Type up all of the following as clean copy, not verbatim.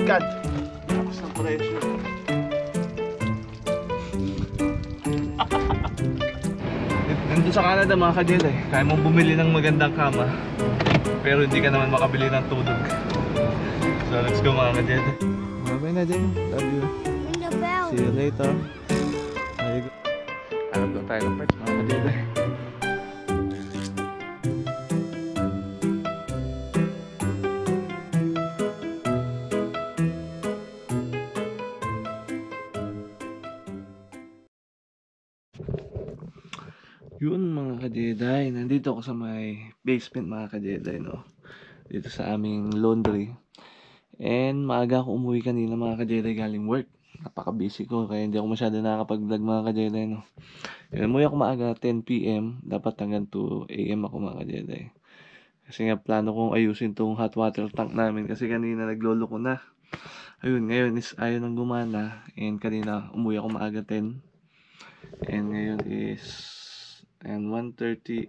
God! Tapos ng pressure. Nandun sa Canada mga ka-Jedi, kaya mong bumili ng magandang kama, pero hindi ka naman makabili ng tulog. So let's go mga ka-Jedi. Bye na din. Love you. Ring the bell. See you later. Hanap daw tayo ng parts mga ka-Jedi. Yun mga ka-Jedi, nandito ako sa may basement mga ka-Jedi, no? Dito sa aming laundry. And maaga ako umuwi kanina mga ka-Jedi galing work. Napaka-busy ko kaya hindi ako masyado nakakapag-vlog mga ka-Jedi, no? Umuwi ako maaga 10 PM, dapat hanggang 2 AM ako mga ka-Jedi. Kasi nga plano kong ayusin tong hot water tank namin kasi kanina naglolo ko na. Ayun, ngayon is ayaw nang gumana. And kanina umuwi ako maaga 10. And ngayon is and 1:30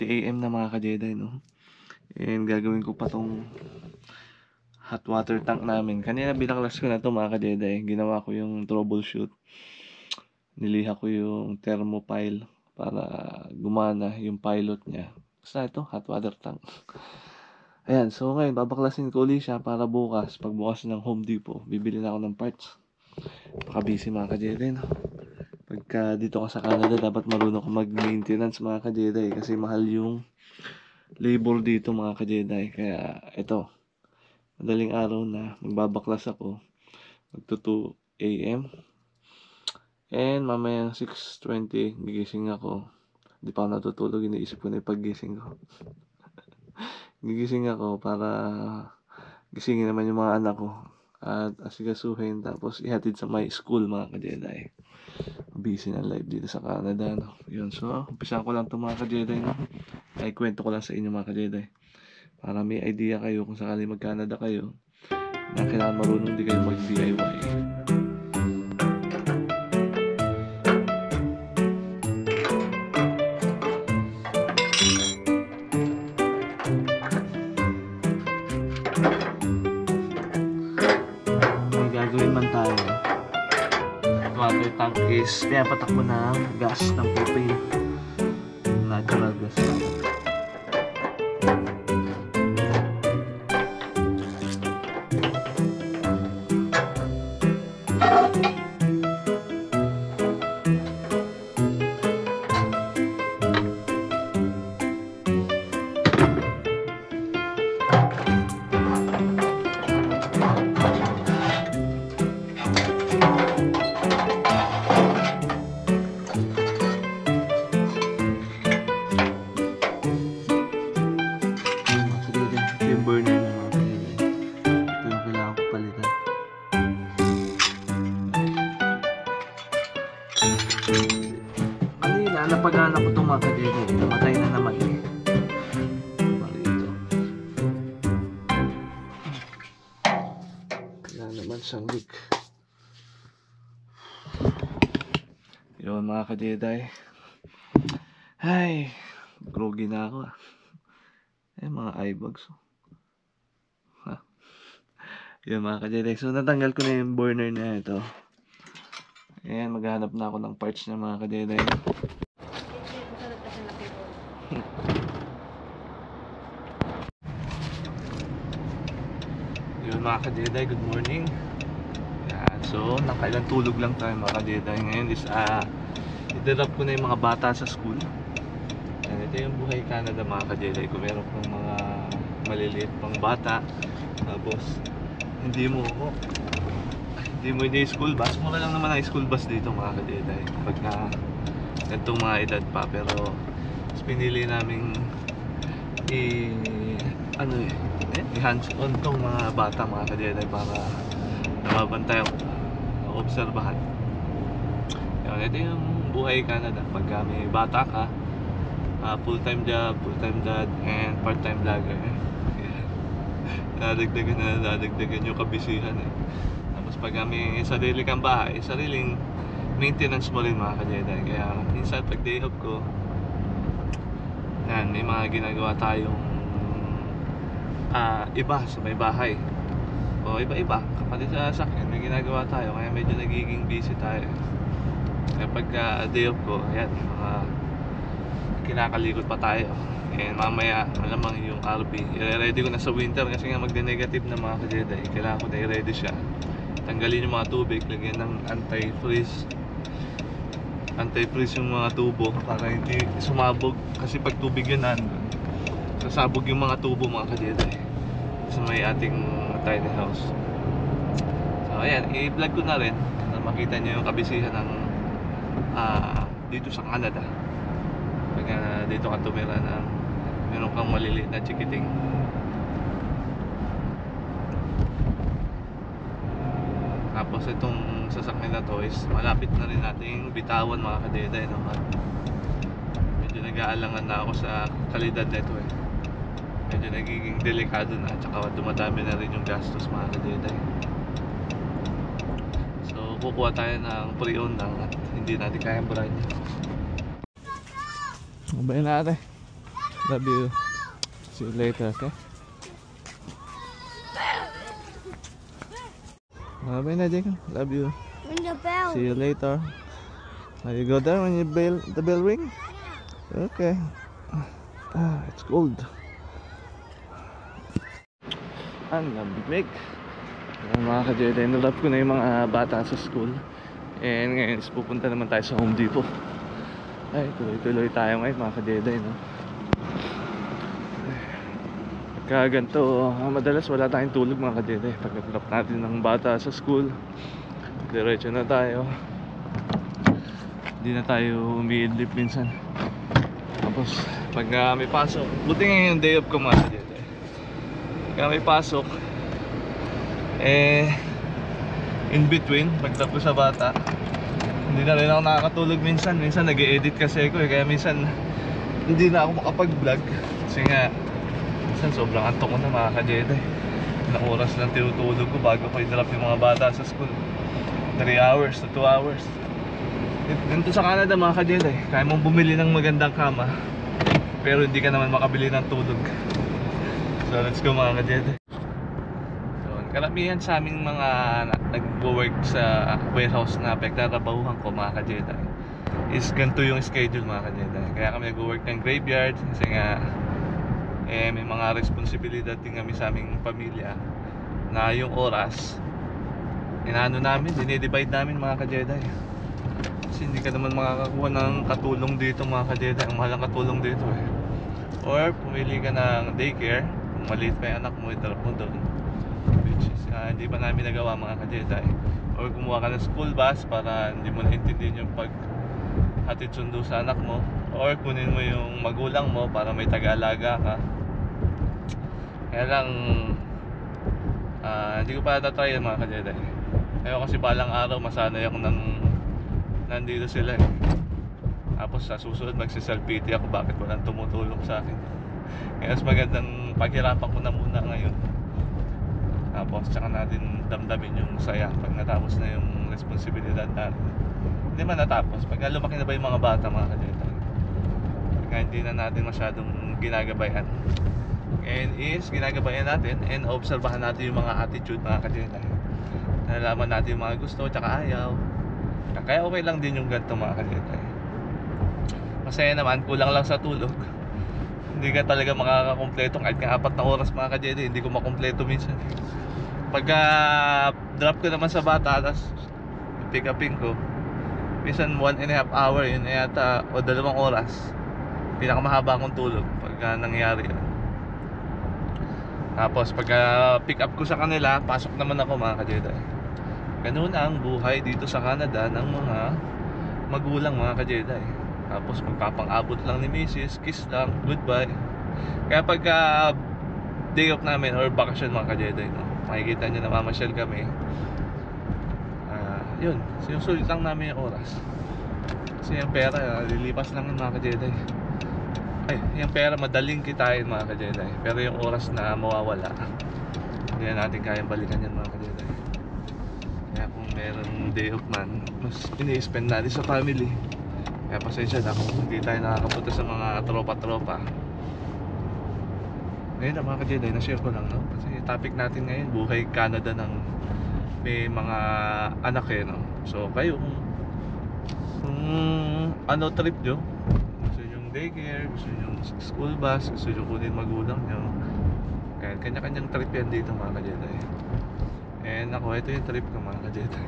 AM na mga ka-Jedi, no? And gagawin ko pa tong hot water tank namin. Kanina binaklas ko na to mga ka-Jedi. Ginawa ko yung troubleshoot. Niliha ko yung thermopile para gumana yung pilot niya. Basta ito, hot water tank. Ayan, so ngayon babaklasin ko ulit siya para bukas, pagbukas ng Home Depot, bibili na ako ng parts. Paka-busy mga ka-Jedi, no? Pagka dito ka sa Canada, dapat marunong ka mag-maintenance mga ka-Jedi kasi mahal yung labor dito mga ka-Jedi. Kaya ito, madaling araw na magbabaklas ako, magto 2 AM. And mamaya 6:20 gigising ako. Hindi pa ako natutulog, iniisip ko na yung paggising ko. Gigising ako para gisingin naman yung mga anak ko at asikasuhin, tapos ihatid sa my school mga ka-Jedi. Busy na live dito sa Canada, no? Yun, so umpisahan ko lang ito mga ka-Jedi, no? Ay kwento ko lang sa inyo mga ka-Jedi para may idea kayo kung sakali mag-Canada kayo na kailangan marunong din kayo mag-DIY. May gagawin man tayo. Water tank is pinapatakbo ng gas ng propane, natural gas. Kanina, napagana ko itong mga ka-Jedi. Namatay na naman eh. Marito. Wala naman siyang leak. Yun mga ka-Jedi. Ay, groggy na ako ah. Mga eyebags. Yun mga ka-Jedi. So natanggal ko na yung burner na ito. Ayan, maghahanap na ako ng parts ng mga ka-Jedi. Yun mga ka-Jedi, good morning. Ayan, so nakailang tulog lang tayo mga ka-Jedi. Ngayon is i-drop ko na yung mga bata sa school. Ayan, ito yung buhay Canada mga ka-Jedi. Kung meron kong mga maliliit pang bata, tapos hindi mo school bus. Mura lang naman ang school bus dito mga ka-Jedi pagka ganitong mga edad pa. Pero pinili namin i-hands on tong mga bata mga ka-Jedi para nababantayan, obserbahan. Yun, ito yung buhay Canada pagka may bata ka, full-time job, full-time dad, and part-time vlogger. Nadagdagan yung kabisihan eh. Pag may sarili kang bahay, sariling maintenance mo rin mga ka-Jedi. Kaya minsan pag day off ko, yan, may mga ginagawa tayong iba sa may bahay. O So iba-iba, kapatid sa sasakyan, may ginagawa tayo, kaya medyo nagiging busy tayo. Kaya pagka day off ko, ayan, mga kinakalikot pa tayo. And mamaya, malamang yung RV, i-ready ko na sa winter kasi nga magde-negative na mga ka-Jedi. Kailangan ko na i-ready siya. Tanggalin yung mga tubig, lagyan ng anti-freeze yung mga tubo para hindi sumabog. Kasi pag tubig yun nandun, sasabog yung mga tubo mga ka-Jedi sa may ating tiny house. So ayan, i-vlog ko na rin na makita nyo yung kabisihan ng dito sa Canada. Pag dito ka tumira na meron kang maliliit na chikiting. Tapos itong sasakyan na to is malapit na rin nating bitawan mga ka-Jedi, no? Medyo nag-aalangan na ako sa kalidad nito eh. Medyo nagiging delikado na, tsaka dumadami na rin yung gastos mga ka-Jedi. So kukuha tayo ng pre-owned lang at hindi natin kayang brand new. Mabayin natin. Love you. See you later, okay? Mabayin na, Jacob. Love you. Ring the bell. See you later. Now you go there when the bell ring? Okay. It's cold. Ang lamig. Mga ka-Jedi, nalap ko na yung mga bata sa school. And ngayon is pupunta naman tayo sa Home Depot. Ay, tuloy-tuloy tayo ngayon mga ka-Jedi, no? Pagka ganito, madalas wala tayong tulog mga ka-Jedi. Pagka-drop natin ng bata sa school, diretso na tayo. Hindi na tayo umiidlip minsan. Tapos pagka may pasok, buti ngayon yung day off ko mga ka-Jedi. Pagka may pasok, in between, pagtapos sa bata, hindi na rin ako nakakatulog minsan. Minsan nag-e-edit kasi ako kaya minsan hindi na ako makapag-vlog. Kasi nga minsan sobrang antok ko na mga ka-Jedi. Ilang oras lang tinutulog ko bago ko i-drop yung mga bata sa school. 3 hours to 2 hours. Dito sa Canada mga ka-Jedi, kaya mong bumili ng magandang kama pero hindi ka naman makabili ng tulog. So let's go mga ka-Jedi. Karamihan sa aming mga nag-work sa warehouse na pagtatrabahuhan ko mga ka-Jedi is ganito yung schedule mga ka-Jedi. Kaya kami nag-work ng graveyard kasi nga may mga responsibilidad din kami sa aming pamilya na yung oras dinidivide namin mga ka-Jedi. Kasi hindi ka naman makakakuha ng katulong dito mga ka-Jedi. Ang mahal ang katulong dito eh. Or pumili ka ng daycare, kung maliit pa yung anak mo, i-drop mo doon, which is hindi pa namin nagawa mga ka-Jedi. Or kumuha ka ng school bus para hindi mo naintindihan yung paghatid sundo sa anak mo. Or kunin mo yung magulang mo para may taga-alaga ka. Kaya lang hindi ko pa natatry yun mga ka-Jedi. Kaya kasi balang araw masanay ako nandito sila eh. Tapos sa susunod magsiself-pity ako bakit walang tumutulong sa akin. Kaya mas magandang paghirapan ko na muna ngayon. Tapos tsaka natin damdamin yung saya pag natapos na yung responsibilidad natin. Hindi man natapos, pag lumaki na ba yung mga bata mga ka-Jedi, pag hindi na natin masyadong ginagabayan. And is ginagabayan natin and obserbahan natin yung mga attitude mga ka-Jedi. Nalalaman natin yung mga gusto tsaka ayaw. Kaya okay lang din yung ganito mga ka-Jedi. Masaya naman, kulang lang sa tulog. Hindi ka talaga makakakompleto. Kahit nga 4 na oras mga ka-Jedi, hindi ko makompleto minsan. Pagka drop ko naman sa bata, tapos pick upin ko, minsan 1.5 hour yun yata, o 2 oras. Pinakamahaba akong tulog pagka nangyari yun. Tapos pagka pick up ko sa kanila, pasok naman ako mga ka-Jedi. Ganun ang buhay dito sa Canada ng mga magulang mga ka-Jedi. Tapos magpapang-abot lang ni Mrs. Kiss lang, goodbye. Kaya pagka day off namin or vacation mga ka-Jedi, no, makikita nyo na mamasyal kami. Yun, sinusulit lang namin yung oras. Kasi yung pera, lilipas lang yung mga ka-Jedi. Ay, yung pera madaling kitain mga ka-Jedi. Pero yung oras na mawawala, hindi na natin kayang balikan yan mga ka-Jedi. Kaya kung meron day off man, mas ini-spend natin sa family. Kaya pasensya na kung hindi tayo nakakapunta sa mga tropa-tropa. Ngayon na mga ka-Jedi, na-share ko lang, no? Kasi topic natin ngayon, buhay Canada ng may mga anak eh, no? So kayo, kung ano trip nyo, gusto nyo daycare, gusto nyo school bus, gusto nyo kunin magulang nyo, ayan, kanya-kanyang trip yan dito mga ka-Jedi. And ako, ito yung trip ko mga ka-Jedi.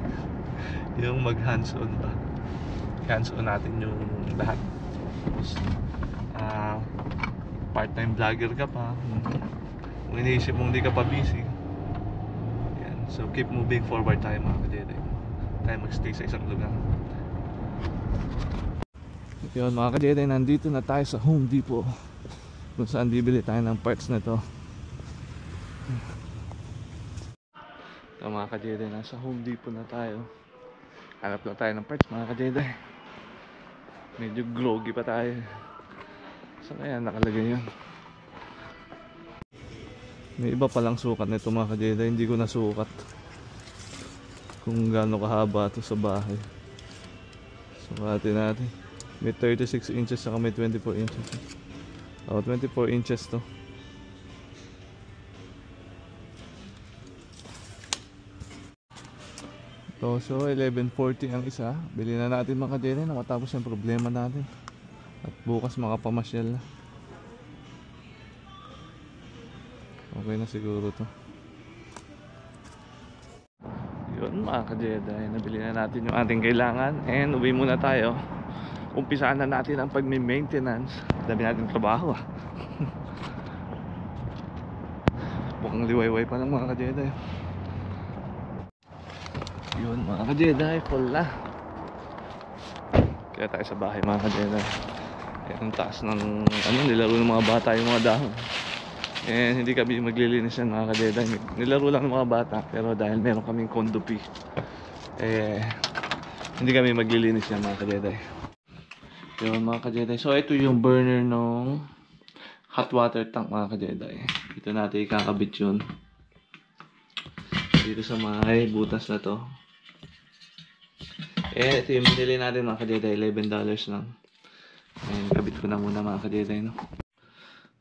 Yung mag hands-on ba, hands-on natin yung lahat. Tapos part-time vlogger ka pa, kung iniisip mong hindi ka pa busy, yan. So keep moving forward tayo mga ka-Jedi. Tayo magstay sa isang lugar. Yun mga ka-Jedi, nandito na tayo sa Home Depot, kung saan bibili tayo ng parts na to. Ito mga ka-Jedi, nasa Home Depot na tayo. Hanap lang tayo ng parts mga ka-Jedi. Medyo groggy pa tayo. So kaya nakalagay yun. May iba palang sukat nito mga ka-Jedi, hindi ko nasukat kung gaano kahaba ito sa bahay. Sukatin natin. May 36 inches saka may 24 inches. 24 inches to. So 11.40 ang isa. Bili na natin mga ka-Jedi na matapos yung problema natin. At bukas makapamasyal na. Okay na siguro to. Yun mga ka-Jedi, nabili na natin yung ating kailangan. And uwi muna tayo. Umpisaan na natin ang pag-maintenance. Dami natin trabaho mukhang liwayway pa ng mga ka-Jedi. Yun mga ka-Jedi, full na. Kaya tayo sa bahay mga ka-Jedi. Ang taas ng nilaro ng mga bata yung mga dahon. And hindi kami maglilinis yan mga ka-Jedi. Nilaro lang ng mga bata, pero dahil meron kaming condo fee, hindi kami maglilinis yan mga ka-Jedi. Yun mga ka-Jedi, so ito yung burner ng hot water tank mga ka-Jedi. Ito natin ikakabit yun dito sa may butas na to. Ito yung binili natin mga ka-Jedi, $11 lang. And kabit ko na muna mga ka-Jedi, no?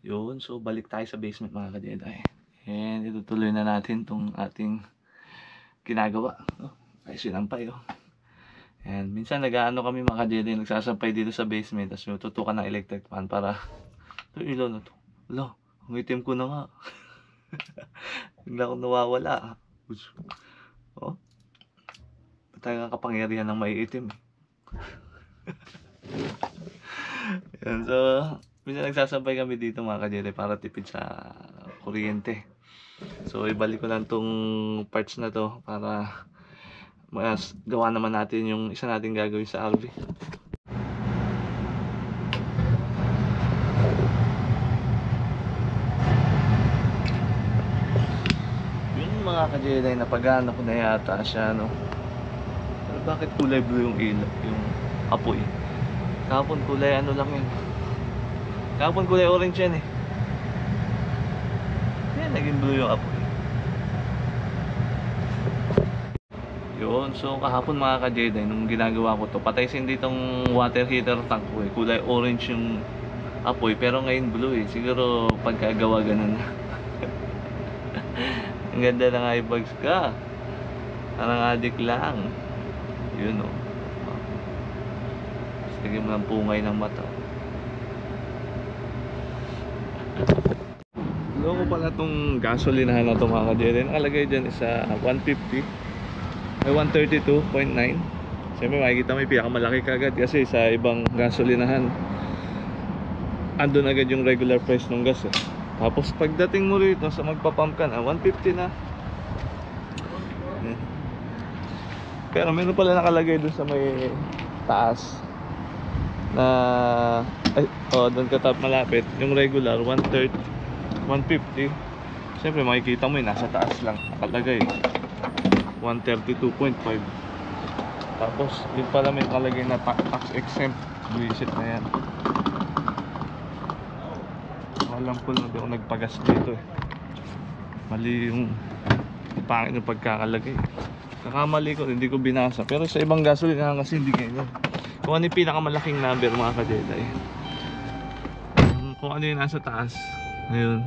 Yun, so balik tayo sa basement mga ka-Jedi. And itutuloy na natin tong ating ginagawa, no? Ay sinampay, oh. And minsan nag-aano kami mga ka-Jedi, nagsasampay dito sa basement, tapos tutukan ng electric fan para ito ilaw na to. Alo, ang itim ko na nga. Bigla akong nawawala. Oh, ba't tayo nga kapangyarihan ng maiitim? Yan, so minsan nagsasampay kami dito mga ka-Jedi para tipid sa kuryente. So ibalik ko lang tong parts na to para mas gawa naman natin yung isa natin gagawin sa RV. Yung mga ka-Jedi, napagana ko na yata siya, no? Pero bakit kulay blue yung ilaw, yung apoy? Kahapon kulay ano lang yun. Kahapon kulay orange yan eh. Yan, naging blue yung apoy. Yun, so kahapon mga ka-Jedi, nung ginagawa ko to, patay sin ditong water heater tank ko eh. Kulay orange yung apoy, pero ngayon blue eh. Siguro pagkagawa ganun na. Ang ganda ng eyebags ka. Parang adik lang. Yun o. Sige mo ng pungay ng mata. Loko pala itong gasolinahan na ito mga ka-Jedi. Nakalagay dyan isa 150. May 132.9. Siyempre makikita may pinakamalaki kagad kasi sa ibang gasolinahan andun agad yung regular price ng gas eh. Tapos pagdating mo rito sa magpapump ka na 150 na. Pero meron pala nakalagay dun sa may taas na doon ka top malapit yung regular 130, 150. Siyempre makikita mo nasa taas lang nakalagay 132.5. Tapos yun pala may nakalagay na tax exempt. Visit na yan. Alam ko lang, di ako nagpagas dito eh. Mali yung pangit yung pagkakalagay. Kakamali ko, hindi ko binasa. Pero sa ibang gasolina kasi hindi ganyan. Kung ano yung pinakamalaking number mga ka-Jedi, kung ano yung nasa taas, ayun,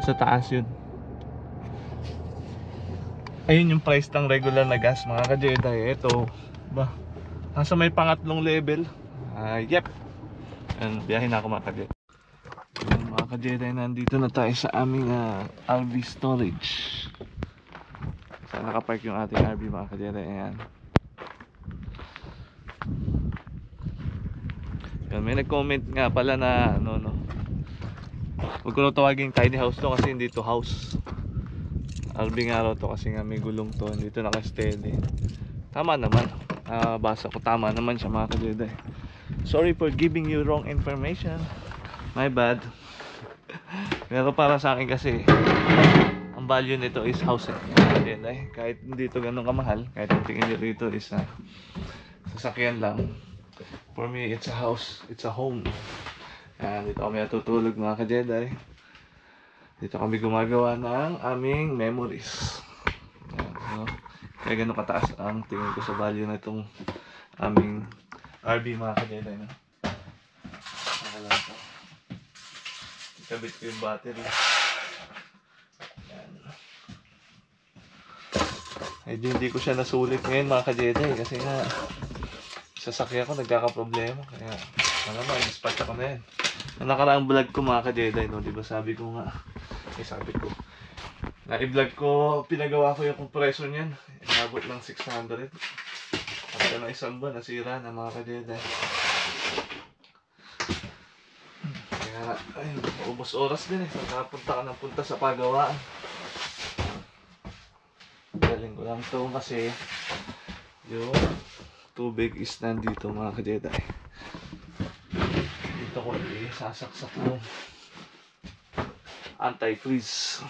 Sa taas yun. Ayun yung price ng regular na gas mga ka-Jedi. Ito ba, nasa may pangatlong level. Yep. And biyahin na ako mga ka-Jedi. Mga ka-Jedi, nandito na tayo sa aming RV storage. Saan nakapark yung ating RV mga ka-Jedi. Ayan. Yan, may nag-comment nga pala na huwag ko na tawagin tiny house to kasi hindi to house. RV nga raw to kasi nga may gulong to, hindi to naka-steady. Tama naman. Basa ko tama naman siya mga ka-Jedi. Sorry for giving you wrong information. My bad. Pero para sa akin kasi ang value nito is house eh. Kahit hindi ito ganun kamahal, kahit ang tingin nyo dito is sasakyan lang, for me it's a house, it's a home. Ayan, dito kami natutulog mga ka-Jedi. Dito kami gumagawa ng aming memories. Ayan, kaya ganun kataas ang tingin ko sa value na itong aming RV mga ka-Jedi. Nakalang ito. Ikabit ko yung battery. Ayan. Hindi ko siya nasulit ngayon mga ka-Jedi kasi nga sasakyan ko nagkakaproblema, kaya dispatch ako na yan. Ang nakaraang vlog ko mga ka-Jedi, diba sabi ko nga, na-i-vlog ko, pinagawa ko yung compressor niyan, inabot ng 600. After ng isang buwan, nasira na mga ka-Jedi. Kaya, ubos oras din nakapunta ka ng punta sa pagawaan. Galing ko lang to kasi yung tubig is nandito mga ka-Jedi. Dito ko sasaksak yung anti-freeze.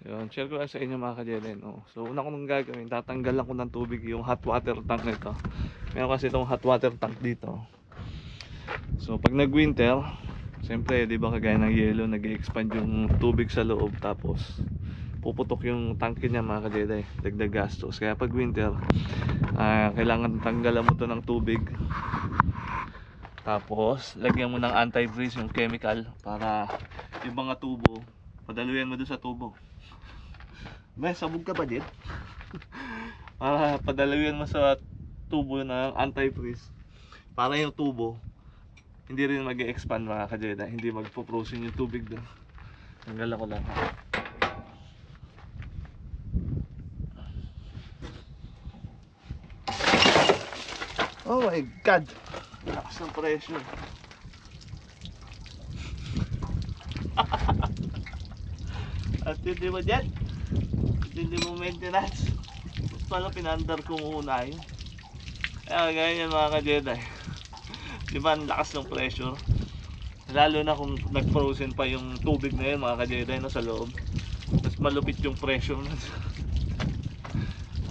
Yun, share ko lang sa inyo mga ka-Jedi. So una ko nang gagawin, tatanggalan ko ng tubig yung hot water tank nito. Meron kasi itong hot water tank dito. So pag nag-winter, siyempre di ba kagaya ng yelo, nag-expand yung tubig sa loob, tapos puputok yung tangke niya mga ka-Jedi, dagdag gastos. Kaya pag winter, kailangan tanggalan mo to ng tubig, tapos lagyan mo ng anti-freeze, yung chemical, para yung mga tubo padaluyan mo doon sa tubo. May sabog ka pa din? Para padaluyan mo sa tubo ng anti-freeze, para yung tubo hindi rin mag-expand mga ka-Jedi, hindi magpo-frozen yung tubig doon. Tanggalan ko lang. Oh my God! Lakas ng pressure. At hindi mo dyan, hindi mo maintenance. Pala pinandar ko muna yun. Kaya ganyan mga ka-Jedi. Diba ang lakas ng pressure? Lalo na kung nag-frozen pa yung tubig na yun mga ka-Jedi sa loob. Mas malupit yung pressure na.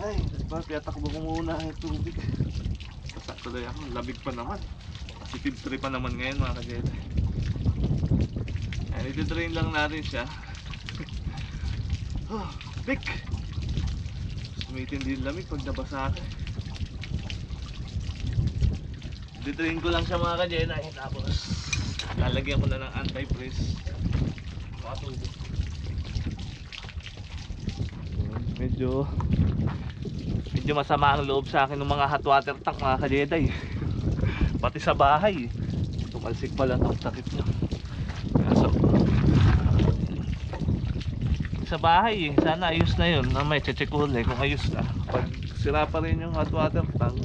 Ay, diba piyatakbo ko muna yung tubig. Sakto na ako, labig pa naman. Positive 3 pa naman ngayon mga ka-Jedi. Ayan, iti-drain lang natin siya. Oh, big! Sumitindi yung lamig pag nabasa ka. Iti-drain ko lang siya mga ka-Jedi. Tapos lalagyan ko na ng anti-freeze. Matubo. Medyo masama ang loob sa akin ng mga hot water tank mga ka-Jedi. Pati sa bahay tumalsik pala itong takip nyo. So, sa bahay sana ayos na yun, na may check ulit kung ayos na. Pag sira pa rin yung hot water tank,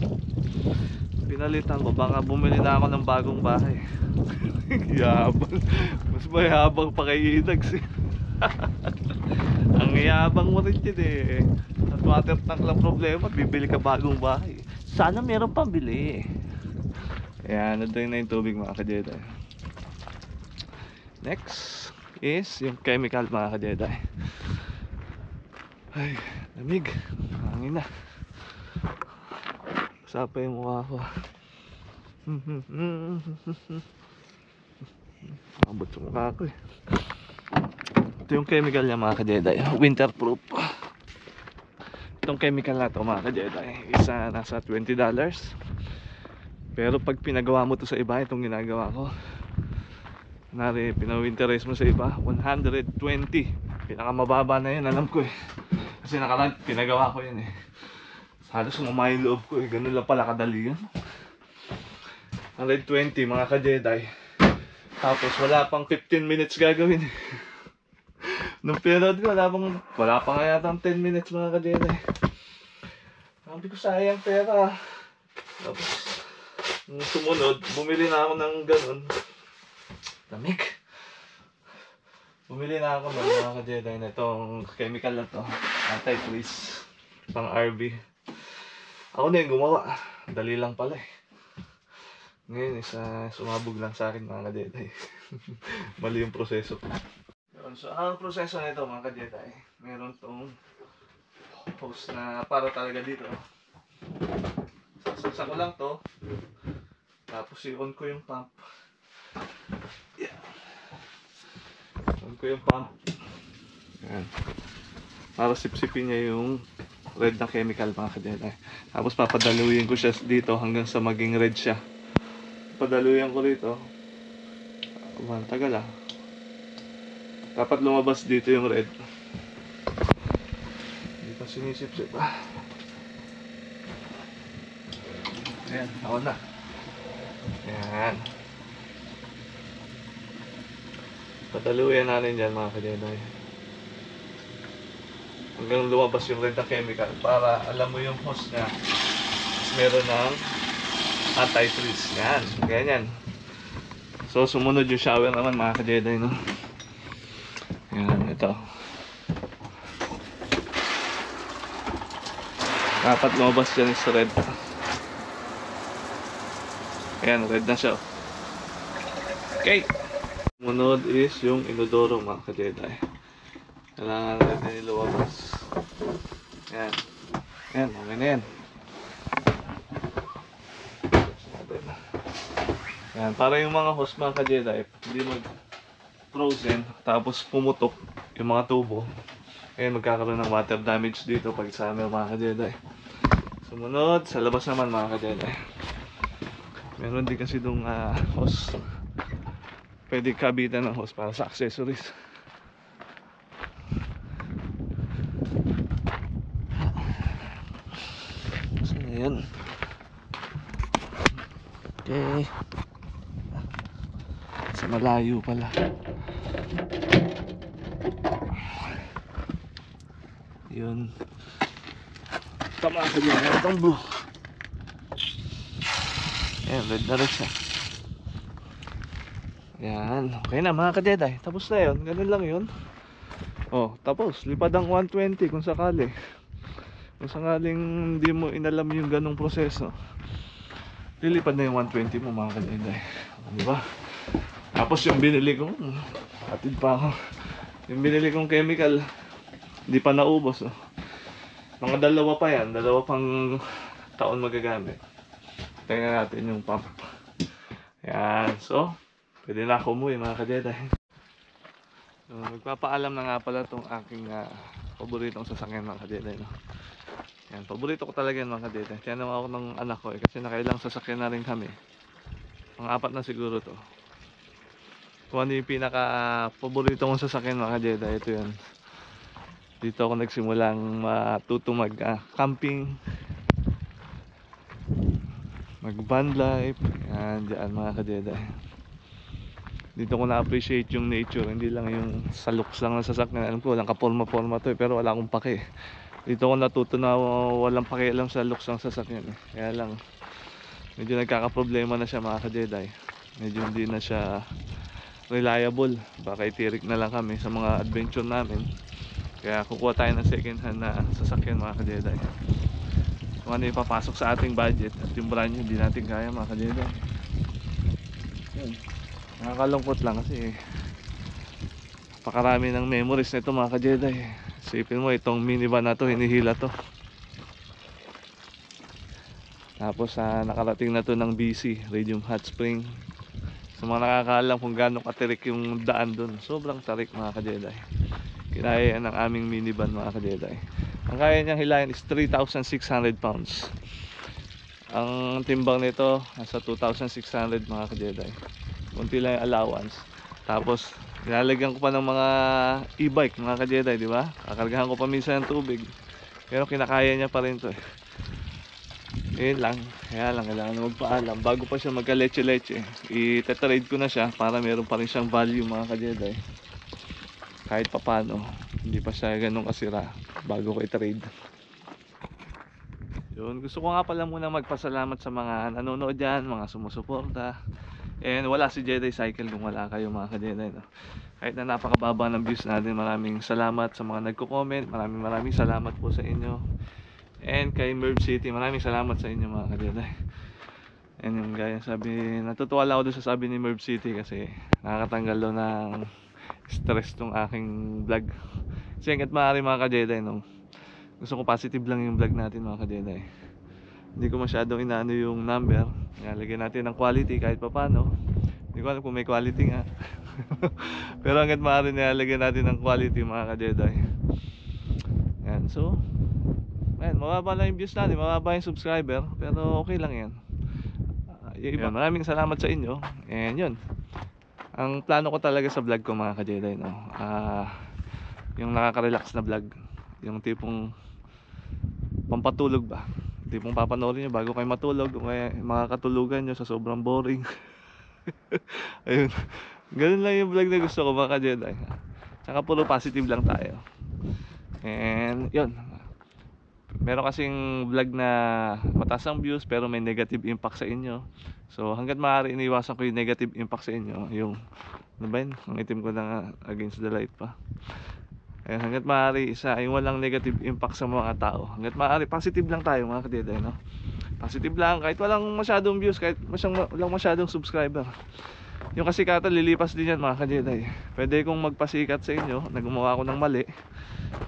pinalitan ko, baka bumili na ako ng bagong bahay. Yabang, mas mayabang pa kay Inags. Ang yabang mo rin yun Hot water tank lang problema, bibili ka bagong bahay. Sana meron pang bili. Ayan, nadoy na yung tubig mga ka-Jedi. Next is yung chemical mga ka-Jedi. Ay, lamig. Hangin na. Basa pa yung mukha ko. Abot sa mukha ko Ito yung chemical niya mga ka-Jedi. Winterproof. Itong chemical na to mga ka-Jedi, isa nasa $20. Pero pag pinagawa mo to sa iba, itong ginagawa ko, Kunwari, pinawinterize mo sa iba, 120. Pinakamababa na yun, alam ko eh. Kasi nakaraan, pinagawa ko yun eh. Halos sumama yung loob ko eh. Ganun lang pala kadali yun. 120 mga ka-Jedi. Tapos wala pang 15 minutes gagawin eh. Nung period ko, wala pa nga yata 10 minutes mga ka-Jedi. Sabi ko sayang pera. Tapos, nung sumunod, bumili na ako ng ganun. Lamig. Bumili na ako ng mga ka-Jedi na itong chemical na to. Anti-freeze. Pang RV. Ako na yung gumawa. Dali lang pala eh. Ngayon, sumabog lang sa akin mga ka-Jedi. Mali yung proseso ko. So, ang proseso nito mga ka-Jedi, meron tong hose na para talaga dito. Sasaksak ko lang to. Tapos i-on ko yung pump. Yeah. On ko yung pump. Ayan. Para sipsipin niya yung red na chemical mga ka-Jedi. Tapos papadaluyin ko siya dito hanggang sa maging red siya. Padaluyan ko rito. Tagal ah. Dapat lumabas dito yung red. Hindi pa sinisip-sip ah. Ayan, ako na. Ayan. Padaluyan natin dyan mga ka-Jedi. Hanggang lumabas yung red na chemical para alam mo yung hose niya. Meron ng anti-freeze. Yan, ganyan. So sumunod yung shower naman mga ka-Jedi, no? Yan, ito. Dapat lumabas dyan sa red. Ayan, red na siya. Okay. Sumunod is yung inodoro mga ka-Jedi. Kailangan red na ilumabas. Ayan. Ayan, okay na yan. Ayan, para yung mga hose mga ka-Jedi, hindi mag-frozen, tapos pumutok yung mga tubo. Ayan, magkakaroon ng water damage dito pag summer mga ka-Jedi. Sumunod, sa labas naman mga ka-Jedi. Meron din kasi itong hose. Pwede kabitan ng hose para sa accessories. So, ayan. Okay. Sa malayo pala. Yun. Tama ka dyan. Itong blue. Ayan, red na rin siya. Ayan. Okay na mga ka-Jedi. Tapos na yun. Ganun lang yun. Oh, tapos. Lipad ang 120 kung sakali. Kung sakaling hindi mo inalam yung ganung proseso, lilipad na yung 120 mo mga ka-Jedi. Diba? Tapos yung binili ko, atid pa ako. Yung binili kong chemical, hindi pa naubos. Oh. Mga dalawa pa yan, dalawa pang taon magagamit. Tingnan natin yung pump. Yan, so pwede na ako umuwi mga ka-Jedi. So, magpapaalam na nga pala itong aking paboritong sasakyan mga ka-Jedi, no? Yan, paborito ko talaga yan mga ka-Jedi. Kaya naman ako ng anak ko kasi nakailang sasakyan na rin kami. Mga 4 na siguro to. Kung ano yung pinaka paborito kong sasakyan mga ka-Jedi, ito yan. Dito ako nagsimulang matuto mag camping, mag van life. Yan, dyan mga ka-Jedi. Dito ko na-appreciate yung nature, hindi lang yung sa looks lang ng sasakyan. Alam ko, walang kaporma-porma to pero wala akong pake. Dito ko natuto na walang pakialam sa looks ng sasakyan. Kaya lang, medyo nagkakaproblema na siya mga ka-Jedi. Medyo hindi na siya reliable. Baka itirik na lang kami sa mga adventure namin. Kaya kukuha tayo ng second hand na sasakyan mga ka-Jedi. Kung ano yung papasok sa ating budget at yung brand new, hindi natin kaya mga ka-Jedi. Yun. Nakakalungkot lang kasi napakarami ng memories nito mga ka-Jedi. Isipin mo itong minivan na to, hinihila to. Tapos nakarating na to ng BC, Radium Hot Spring. Sa mga nakakaalam kung gaano katirik yung daan dun, sobrang tarik mga ka-Jedi. Kinaya ng aming minivan mga ka-Jedi. Ang kaya niyang hilahin is 3,600 pounds. Ang timbang nito nasa 2,600 mga ka-Jedi. Kunti lang yung allowance. Tapos nilalagyan ko pa ng mga e-bike mga ka-Jedi, di ba? Kakargahan ko pa minsan ng tubig. Pero kinakaya niya pa rin to eh. Yun lang. Kaya lang kailangan na magpaalam bago pa siya magka-leche-leche. I-trade ko na siya para meron pa rin siyang value mga ka-Jedi. Kahit papano, hindi pa siya ganun kasira bago ko i-trade. Yun, gusto ko nga pala muna magpasalamat sa mga nanonood dyan, mga sumusuporta. And wala si Jedi Cycle kung wala kayo mga ka-Jedi, no? Kahit na napakababa ng views natin, maraming salamat sa mga nagko-comment. Maraming salamat po sa inyo. And kay Merv City, maraming salamat sa inyo mga ka-Jedi. And yung gaya sabi, natutuwa lang ako doon sa sabi ni Merv City kasi nakakatanggal daw ng stress tong aking vlog. Kasi hanggat maaari mga ka-Jedi, no? Gusto ko positive lang yung vlog natin mga ka-Jedi. Hindi ko masyadong inaano yung number. Lagyan natin ng quality kahit papano. Hindi ko alam kung may quality nga. Pero hanggat maaari nilalagyan natin ng quality mga ka-Jedi. Yan, so ayan, mababa lang yung views natin, mababa yung subscriber. Pero okay lang yan. Yan, maraming salamat sa inyo. And yun, ang plano ko talaga sa vlog ko mga ka-Jedi, no? Yung nakaka-relax na vlog. Yung tipong pampatulog ba, tipong papanoorin nyo bago kayo matulog, o kaya makakatulugan nyo sa sobrang boring. Ayun, ganun lang yung vlog na gusto ko mga ka-Jedi. Tsaka puro positive lang tayo. And yun, meron kasing vlog na mataas ang views pero may negative impact sa inyo. So hanggat maaari iniwasan ko yung negative impact sa inyo. Yung ano ba yun, ang itim ko na against the light pa. Ayan, hanggat maaari yung walang negative impact sa mga tao. Hanggat maaari positive lang tayo mga ka-Jedi, no? Positive lang, kahit walang masyadong views, kahit walang masyadong subscriber. Yung kasikatan lilipas din yan mga ka-Jedi. Pwede kong magpasikat sa inyo na gumawa ako ng mali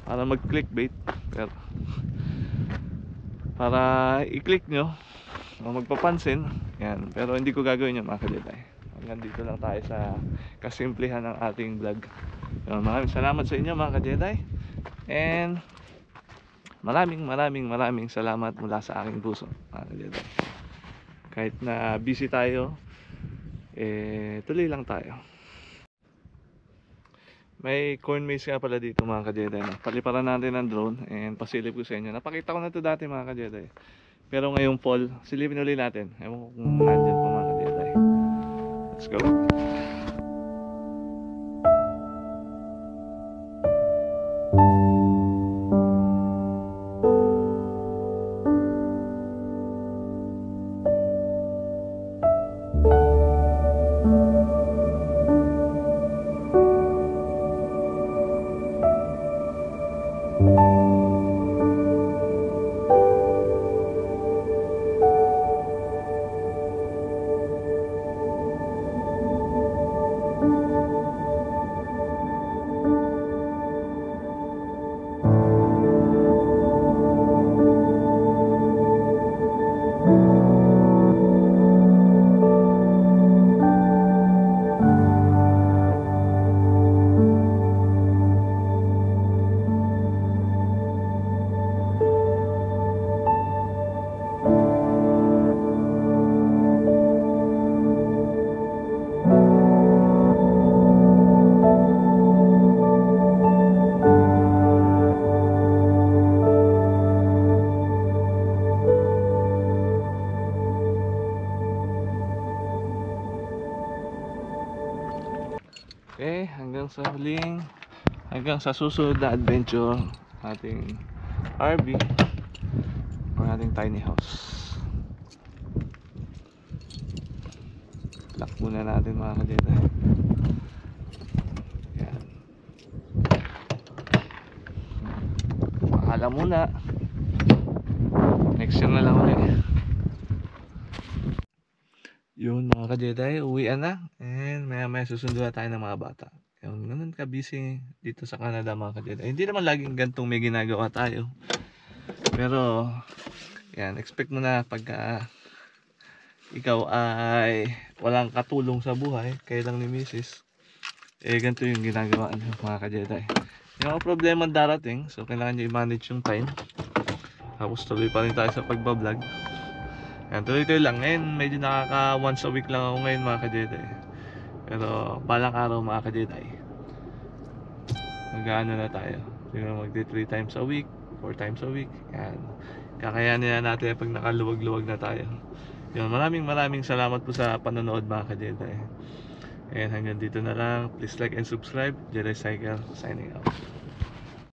para mag-clickbait, pero para i-click nyo o magpapansin yan. Pero hindi ko gagawin yun mga ka-Jedi. Hanggang dito lang tayo sa kasimplihan ng ating vlog. Maraming salamat sa inyo mga ka-Jedi. And maraming salamat mula sa aking puso mga ka-Jedi. Kahit na busy tayo, tuloy lang tayo. May corn maze nga pala dito mga ka-Jedi, no? Paliparan natin ng drone and pasilip ko sa inyo. Napakita ko na ito dati mga ka-Jedi, pero ngayong fall, silipin ulit natin. Ewan ko kung nandyan pa mga ka-Jedi. Let's go. Okay, hanggang sa susunod na adventure ating RV o ating tiny house. Lock muna natin mga ka-Jedi. Yan. Paalam muna. Next year na lang ulit. Yun mga ka-Jedi, uwian na. And maya susundo na tayo ng mga bata. Yung ganun ka busy dito sa Canada mga ka-Jedi. Hindi naman laging gantong may ginagawa tayo. Pero yan, expect mo na pagka ikaw ay walang katulong sa buhay, kayo lang ni Mrs., ganito yung ginagawa nyo mga ka-Jedi. Yung mga problema darating, so kailangan nyo i-manage yung time. Tapos tuloy pa rin tayo sa pagbablog. Yan, tuloy lang. Ngayon medyo nakaka once a week lang ako ngayon mga ka-Jedi. Pero balang araw mga ka-Jedi, mag-ano na tayo. Siguro magdi 3 times a week, 4 times a week. Yan. Kakayanin na natin pag nakaluwag-luwag na tayo. Yun, maraming salamat po sa panonood mga ka-Jedi. And hanggang dito na lang. Please like and subscribe. Jedi Cycle signing out.